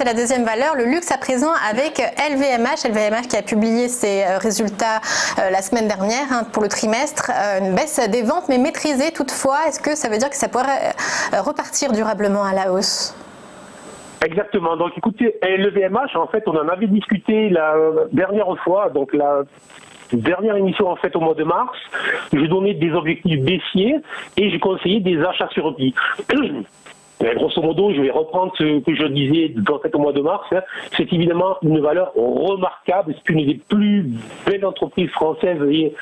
c'est la deuxième valeur. Le luxe à présent avec LVMH. LVMH qui a publié ses résultats la semaine dernière pour le trimestre. Une baisse des ventes mais maîtrisée toutefois. Est-ce que ça veut dire que ça pourrait repartir durablement à la hausse? Exactement. Donc écoutez, LVMH, en fait, on en avait discuté la dernière fois, donc la dernière émission en fait au mois de mars. Je donnais des objectifs baissiers et je conseillais des achats sur repli. Mais grosso modo, je vais reprendre ce que je disais en fait, au mois de mars. C'est évidemment une valeur remarquable. C'est une des plus belles entreprises françaises et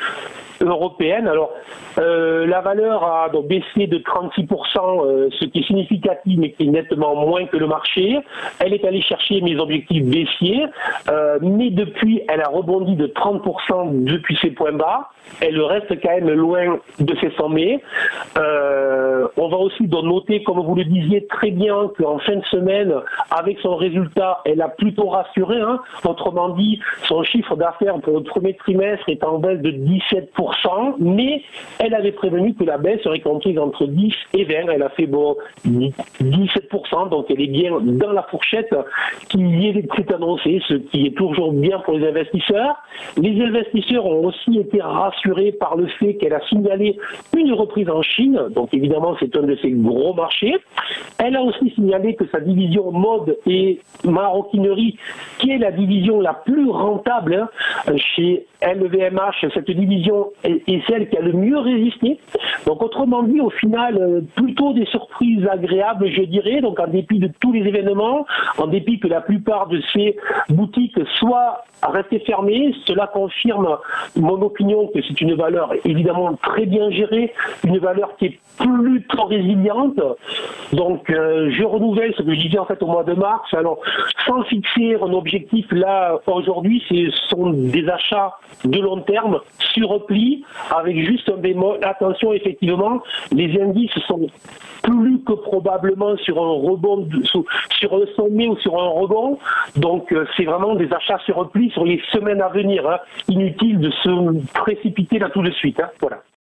européennes. Alors, la valeur a donc baissé de 36%, ce qui est significatif, mais qui est nettement moins que le marché. Elle est allée chercher mes objectifs baissiers, mais depuis, elle a rebondi de 30% depuis ses points bas. Elle reste quand même loin de ses sommets. On va aussi noter, comme vous le disiez très bien, qu'en fin de semaine, avec son résultat, elle a plutôt rassuré. Autrement dit, son chiffre d'affaires pour le premier trimestre est en baisse de 17%, mais elle avait prévenu que la baisse serait comprise entre 10 et 20. Elle a fait 17%, donc elle est bien dans la fourchette qui est annoncée, ce qui est toujours bien pour les investisseurs. Les investisseurs ont aussi été rassurés par le fait qu'elle a signalé une reprise en Chine, donc évidemment c'est un de ses gros marchés. Elle a aussi signalé que sa division mode et maroquinerie, qui est la division la plus rentable chez LVMH, cette division est celle qui a le mieux résisté. Donc autrement dit, au final, plutôt des surprises agréables, je dirais. Donc en dépit de tous les événements, en dépit que la plupart de ces boutiques soient restées fermées, cela confirme mon opinion que c'est une valeur évidemment très bien gérée, une valeur qui est plutôt résiliente. Donc je renouvelle ce que je disais en fait au mois de mars. Alors sans fixer un objectif là aujourd'hui, ce sont des achats de long terme sur repli avec juste un bémol. Attention, effectivement, les indices sont plus que probablement sur un rebond, sur un sommet ou sur un rebond. Donc c'est vraiment des achats sur repli sur les semaines à venir. Inutile de se précipiter là tout de suite. Voilà.